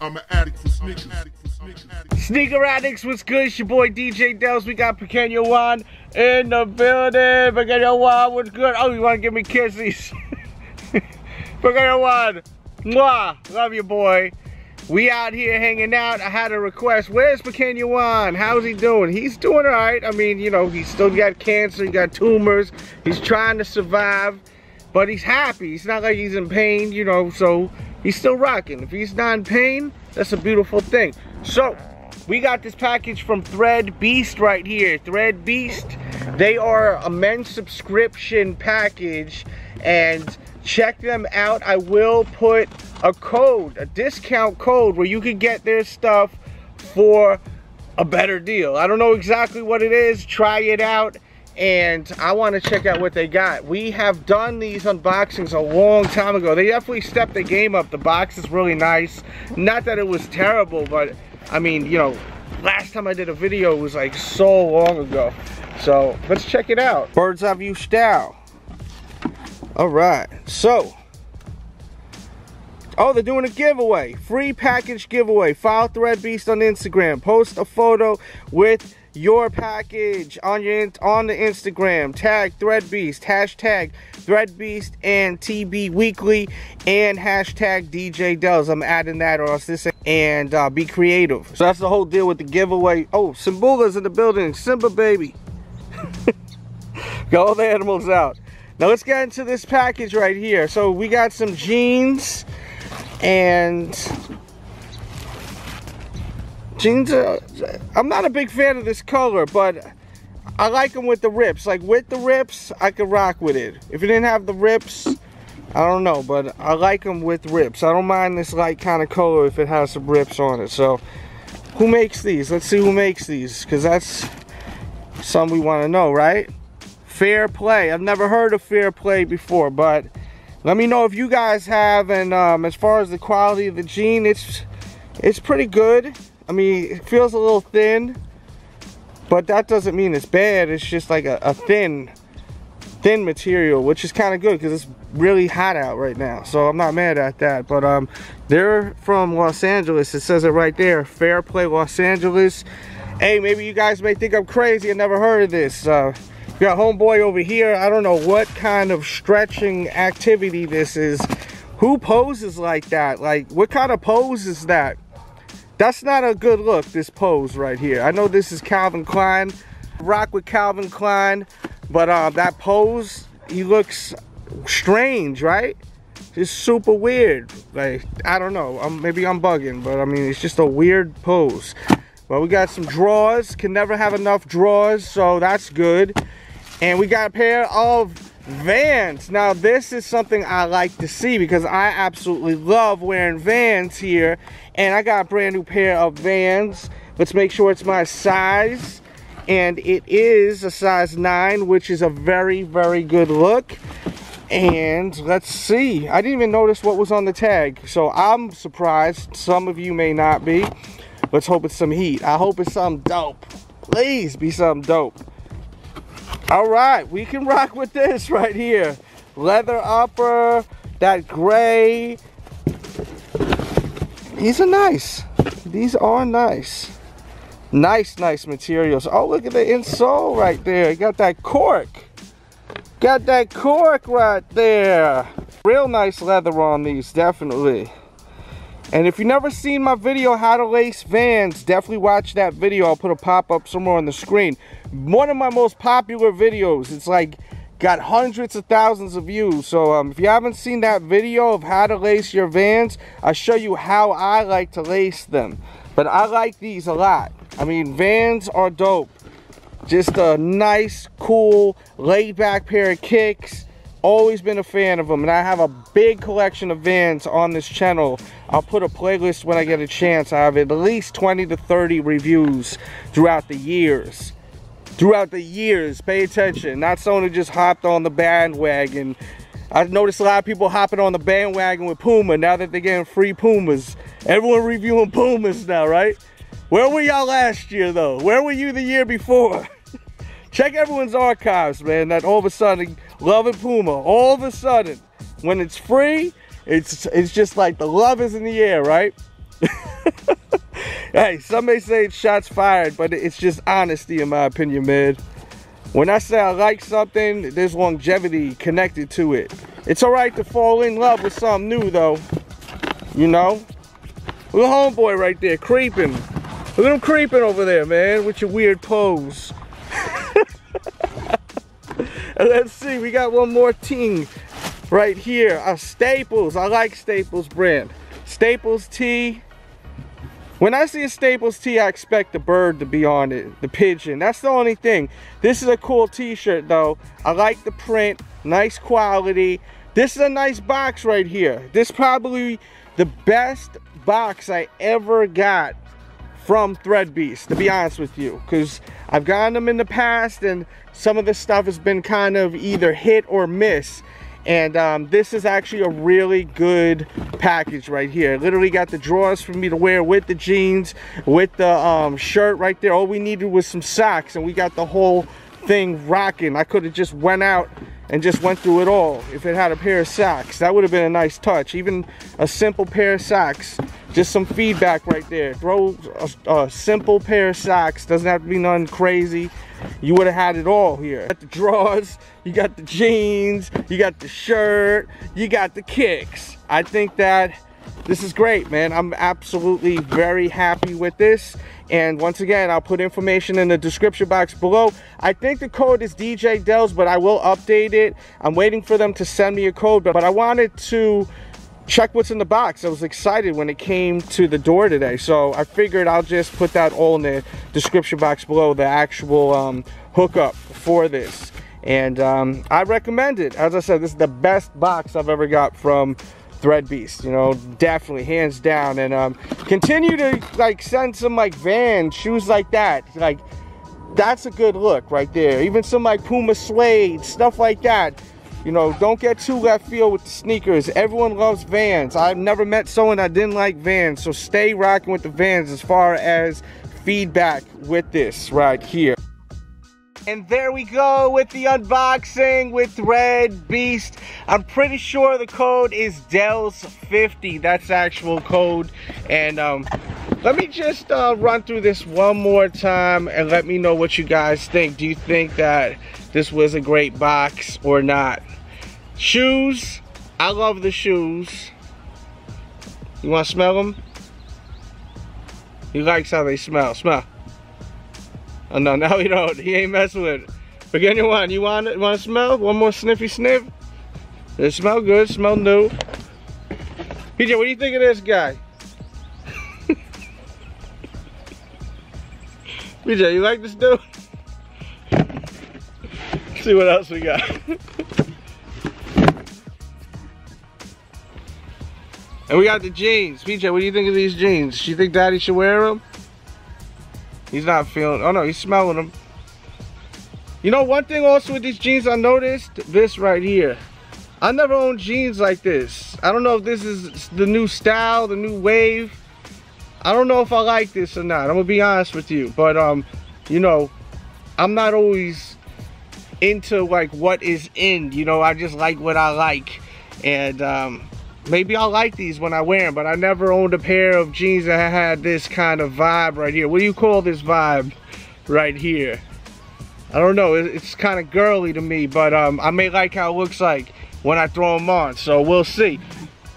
I'm an addict for sneakers. Sneaker addicts, what's good? It's your boy DJ Delz. We got Pequeno Juan in the building. Pequeno Juan, what's good? Oh, you want to give me kisses? Pequeno Juan, mwah, love you, boy. We out here hanging out. I had a request. Where's Pequeno Juan? How's he doing? He's doing all right. I mean, you know, he's still got cancer. He got tumors. He's trying to survive, but he's happy. It's not like he's in pain, you know, so he's still rocking. If he's not in pain, that's a beautiful thing. So, we got this package from Threadbeast right here. Threadbeast, they are a men's subscription package, and check them out. I will put a code, a discount code, where you can get their stuff for a better deal. I don't know exactly what it is. Try it out, and I want to check out what they got. We have done these unboxings a long time ago. They definitely stepped the game up. The box is really nice. Not that it was terrible, but I mean, you know, last time I did a video was like so long ago. So let's check it out. Bird's eye view style. All right, so, oh, they're doing a giveaway. Free package giveaway. Follow Threadbeast on Instagram. Post a photo with your package on the Instagram. Tag Threadbeast. Hashtag Threadbeast and TB Weekly. And hashtag DJ Delz. I'm adding that, or else this. And be creative. So that's the whole deal with the giveaway. Oh, Simbula's in the building. Simba baby. Got all the animals out. Now let's get into this package right here. So we got some jeans, and jeans I'm not a big fan of this color, but I like them with the rips. Like with the rips, I could rock with it. If it didn't have the rips, I don't know, but I like them with rips. I don't mind this light kind of color if it has some rips on it. So who makes these? Let's see who makes these, because that's something we want to know, right? Fair Play. I've never heard of Fair Play before, but let me know if you guys have. And as far as the quality of the jean, it's pretty good. I mean, it feels a little thin, but that doesn't mean it's bad. It's just like a thin material, which is kind of good because it's really hot out right now. So I'm not mad at that. But they're from Los Angeles. It says it right there, Fair Play Los Angeles. Hey, maybe you guys may think I'm crazy. I never heard of this. We got homeboy over here. I don't know what kind of stretching activity this is. Who poses like that? Like, what kind of pose is that? That's not a good look, this pose right here. I know this is Calvin Klein. Rock with Calvin Klein. But that pose, he looks strange, right? Just super weird. Like, I don't know. Maybe I'm bugging, but I mean, it's just a weird pose. But we got some drawers. Can never have enough drawers, so that's good. And we got a pair of Vans. Now this is something I like to see because I absolutely love wearing Vans here. And I got a brand new pair of Vans. Let's make sure it's my size. And it is a size 9, which is a very, very good look. And let's see. I didn't even notice what was on the tag. So I'm surprised. Some of you may not be. Let's hope it's some heat. I hope it's something dope. Please be something dope. All right, we can rock with this right here. Leather upper, that gray. These are nice. These are nice. Nice materials. Oh, look at the insole right there. You got that cork. Got that cork right there. Real nice leather on these, definitely. And if you've never seen my video, How to Lace Vans, definitely watch that video. I'll put a pop-up somewhere on the screen. One of my most popular videos. It's like got hundreds of thousands of views. So if you haven't seen that video of how to lace your Vans, I'll show you how I like to lace them. But I like these a lot. I mean, Vans are dope. Just a nice, cool, laid-back pair of kicks. Always been a fan of them, and I have a big collection of Vans on this channel. I'll put a playlist when I get a chance. I have at least 20 to 30 reviews throughout the years. Pay attention. Not someone who just hopped on the bandwagon. I've noticed a lot of people hopping on the bandwagon with Puma now that they're getting free Pumas. Everyone reviewing Pumas now, right? Where were y'all last year, though? Where were you the year before? Check everyone's archives, man. That all of a sudden, loving Puma, all of a sudden, when it's free, it's just like the love is in the air, right? Hey, some may say it's shots fired, but it's just honesty in my opinion, man. When I say I like something, there's longevity connected to it. It's alright to fall in love with something new though. You know? Little homeboy right there, creeping. Look at him creeping over there, man, with your weird pose. And let's see, we got one more thing right here. Staples. I like Staples brand. Staples tee. When I see a Staples tee, I expect the bird to be on it, the pigeon. That's the only thing. This is a cool t-shirt though. I like the print, nice quality. This is a nice box right here. This is probably the best box I ever got from Threadbeast, to be honest with you, because I've gotten them in the past and some of the stuff has been kind of either hit or miss. And this is actually a really good package right here. Literally got the drawers for me to wear with the jeans, with the shirt right there. All we needed was some socks and we got the whole thing rocking. I could have just went out and just went through it all if it had a pair of socks. That would have been a nice touch. Even a simple pair of socks. Just some feedback right there. Throw a simple pair of socks. Doesn't have to be nothing crazy. You would have had it all here. You got the drawers, you got the jeans, you got the shirt, you got the kicks. I think that this is great, man. I'm absolutely very happy with this. And once again, I'll put information in the description box below. I think the code is DJ Delz, but I will update it. I'm waiting for them to send me a code, but I wanted to check what's in the box. I was excited when it came to the door today, so I figured I'll just put that all in the description box below, the actual hookup for this. And I recommend it. As I said, this is the best box I've ever got from Threadbeast, you know, definitely hands down. And continue to like send some like Vans shoes like that. Like, that's a good look right there. Even some like Puma suede, stuff like that. You know, don't get too left field with the sneakers. Everyone loves Vans. I've never met someone that didn't like Vans. So stay rocking with the Vans as far as feedback with this right here. And there we go with the unboxing with Threadbeast. I'm pretty sure the code is Delz50. That's the actual code. And let me just run through this one more time and let me know what you guys think. Do you think that this was a great box or not? Shoes. I love the shoes. You want to smell them? He likes how they smell. Smell. Oh no, now he don't. He ain't messing with it. Pequeno Juan, you want it? Want to smell? One more sniffy sniff? It smell good. Smell new. PJ, what do you think of this guy? PJ, you like this dude? Let's see what else we got. And we got the jeans. PJ, what do you think of these jeans? Do you think Daddy should wear them? He's not feeling, oh no, he's smelling them. You know, one thing also with these jeans I noticed, this right here. I never owned jeans like this. I don't know if this is the new style, the new wave. I don't know if I like this or not. I'm gonna be honest with you. But you know, I'm not always into like what is in, you know, I just like what I like. And maybe I'll like these when I wear them, but I never owned a pair of jeans that had this kind of vibe right here. What do you call this vibe right here? I don't know, it's kind of girly to me, but I may like how it looks like when I throw them on, so we'll see.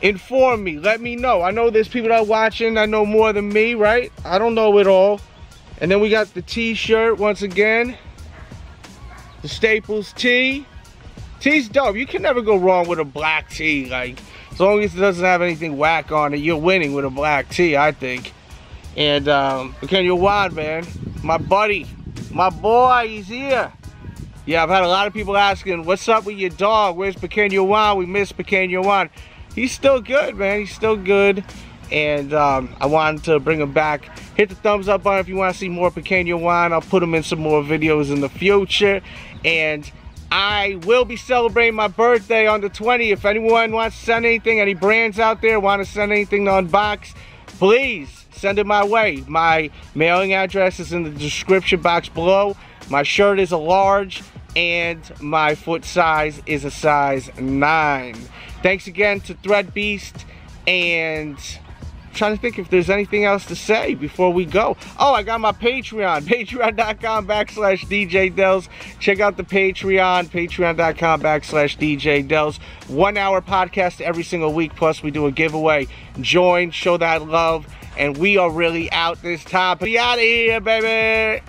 Inform me, let me know. I know there's people that are watching that know more than me, right? I don't know it all. And then we got the t-shirt once again. The Staples tee. Tee's dope. You can never go wrong with a black tee. Like, as long as it doesn't have anything whack on it, you're winning with a black tee, I think. And Pequeno Juan, man, my buddy, my boy, he's here. Yeah, I've had a lot of people asking, what's up with your dog? Where's Pequeno Juan? We miss Pequeno Juan. He's still good, man. He's still good. And I wanted to bring him back. Hit the thumbs up button if you want to see more Pequeno Juan. I'll put him in some more videos in the future. And I will be celebrating my birthday on the 20th. If anyone wants to send anything, any brands out there want to send anything to unbox, please send it my way. My mailing address is in the description box below. My shirt is a large and my foot size is a size 9. Thanks again to Threadbeast, and trying to think if there's anything else to say before we go. Oh, I got my Patreon, patreon.com/DJ Delz. Check out the Patreon, patreon.com/DJ Delz. 1 hour podcast every single week, plus we do a giveaway. Join, show that love, and we are really out this time. We out of here, baby.